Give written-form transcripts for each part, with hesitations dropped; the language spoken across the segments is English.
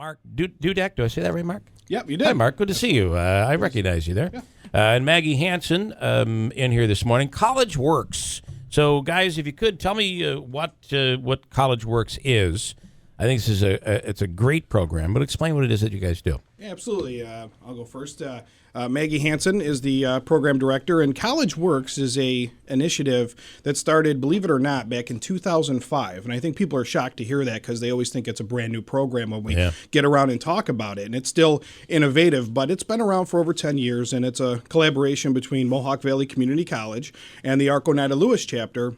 Mark Dudek. Do I say that right, Mark? Yep, you did. Hi, Mark. Good to see you. I recognize you there. Yeah. And Maggie Hansen in here this morning. College Works. So, guys, if you could tell me what College Works is. I think this is it's a great program, but explain what it is that you guys do. Yeah, absolutely. I'll go first. Maggie Hansen is the program director, and College Works is a initiative that started, believe it or not, back in 2005. And I think people are shocked to hear that because they always think it's a brand new program when we get around and talk about it. And it's still innovative, but it's been around for over 10 years, and it's a collaboration between Mohawk Valley Community College and the Arco-Nita Lewis chapter.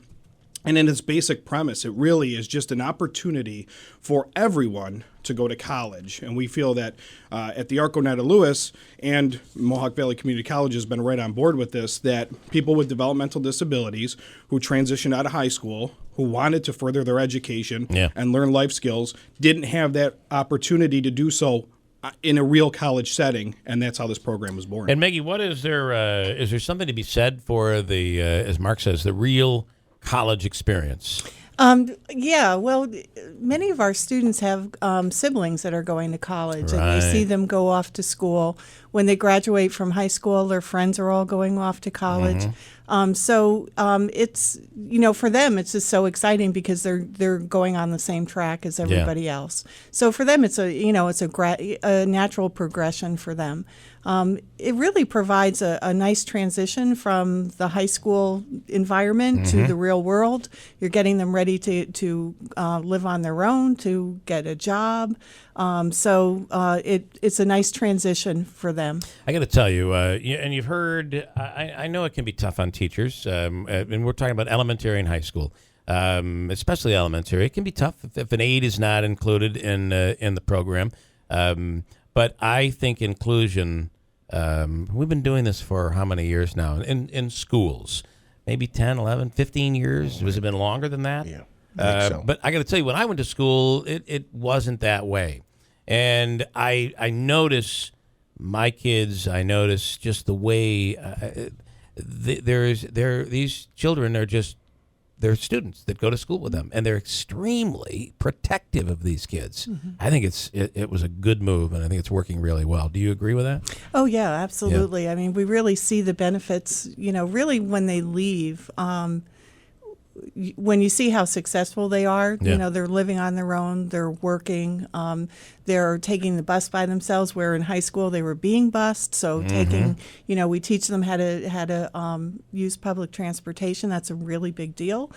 And in its basic premise, it really is just an opportunity for everyone to go to college. And we feel that at the Arco-Nita Lewis and Mohawk Valley Community College has been right on board with this, that people with developmental disabilities who transitioned out of high school, who wanted to further their education and learn life skills, didn't have that opportunity to do so in a real college setting, and that's how this program was born. And Maggie, what is there something to be said for the, as Mark says, the real college experience? Well, many of our students have siblings that are going to college, and they see them go off to school. When they graduate from high school, their friends are all going off to college. So it's, for them, it's just so exciting because they're going on the same track as everybody else. So for them, it's a natural progression for them. It really provides a nice transition from the high school environment to the real world. You're getting them ready to live on their own, to get a job. So it's a nice transition for them. I got to tell you, and you've heard, I know it can be tough on teachers, and we're talking about elementary and high school, especially elementary. It can be tough if an aide is not included in the program. But I think inclusion, we've been doing this for how many years now? In schools, maybe 10, 11, 15 years? Has it been longer than that? Yeah. So. But I got to tell you, when I went to school, it wasn't that way. And I notice my kids, I notice just the way these children are just, they're students that go to school with them, and they're extremely protective of these kids. I think it was a good move, and I think it's working really well. Do you agree with that? Oh, yeah, absolutely. Yeah. I mean, we really see the benefits, really when they leave. When you see how successful they are, they're living on their own, they're working, they're taking the bus by themselves, where in high school they were being bused. So taking, we teach them how to use public transportation. That's a really big deal.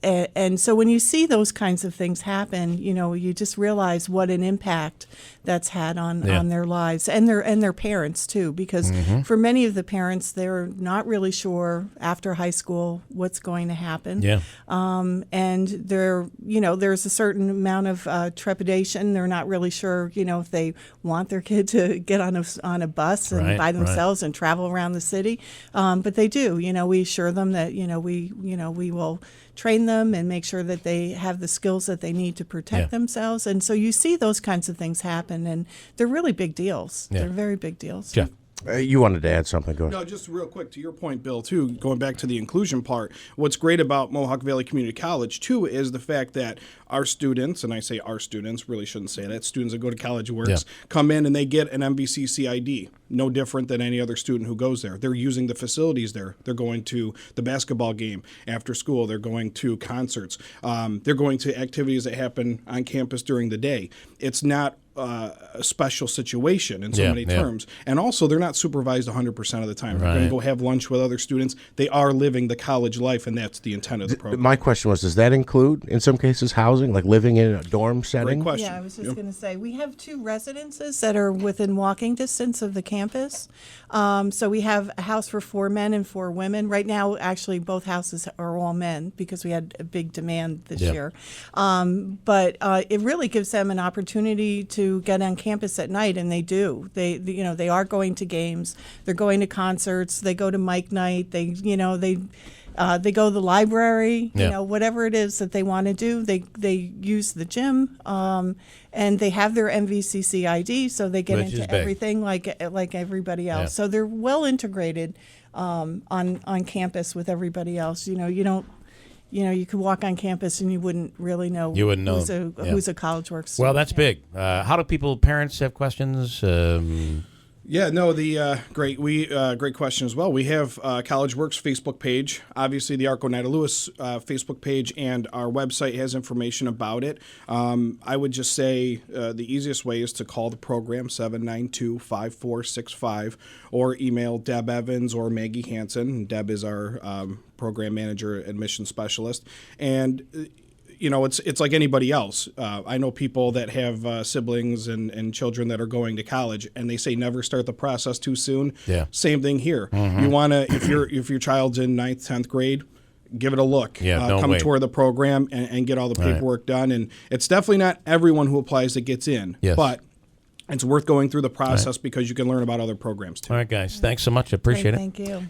And so when you see those kinds of things happen, you just realize what an impact that's had on their lives and their parents too, because for many of the parents, they're not really sure after high school what's going to happen. And there's a certain amount of trepidation. They're not really sure, if they want their kid to get on a bus and by themselves and travel around the city. But they do. We assure them that we will train them and make sure that they have the skills that they need to protect themselves. And so you see those kinds of things happen, and they're really big deals. They're very big deals. Jeff. You wanted to add something, go ahead. No, just real quick to your point, Bill, too, going back to the inclusion part, what's great about Mohawk Valley Community College, too, is the fact that our students, and I say our students, really shouldn't say that, students that go to College Works, come in and they get an MVCC ID, no different than any other student who goes there. They're using the facilities there. They're going to the basketball game after school. They're going to concerts. They're going to activities that happen on campus during the day. It's not a special situation in so many terms. And also, they're not supervised 100% of the time. They're going to go have lunch with other students. They are living the college life, and that's the intent of the program. My question was, does that include, in some cases, housing, like living in a dorm setting? Great question. Yeah, I was just going to say, we have 2 residences that are within walking distance of the campus. So we have a house for 4 men and 4 women. Right now, actually, both houses are all men because we had a big demand this year. But it really gives them an opportunity to get on campus at night, and they do. They are going to games. They're going to concerts. They go to Mike night. They go to the library. Whatever it is that they want to do, they use the gym, and they have their MVCC ID, so they get into everything like everybody else. So they're well integrated on campus with everybody else. you could walk on campus and you wouldn't really know. You wouldn't know. Who's a College Works Well, student. that's big. How do parents have questions? Yeah, no, great question as well. We have College Works Facebook page, obviously the Arco Nida Lewis Facebook page, and our website has information about it. I would just say the easiest way is to call the program 792-5465 or email Deb Evans or Maggie Hansen. Deb is our program manager, admission specialist, and it's like anybody else. I know people that have siblings and children that are going to college, and they say never start the process too soon. Yeah. Same thing here. You want to, if your child's in 9th, 10th grade, give it a look. Yeah, don't come wait. tour the program and get all the paperwork done. And it's definitely not everyone who applies that gets in, Yes. but it's worth going through the process because you can learn about other programs too. All right, guys. Thanks so much. I appreciate it. Thank you.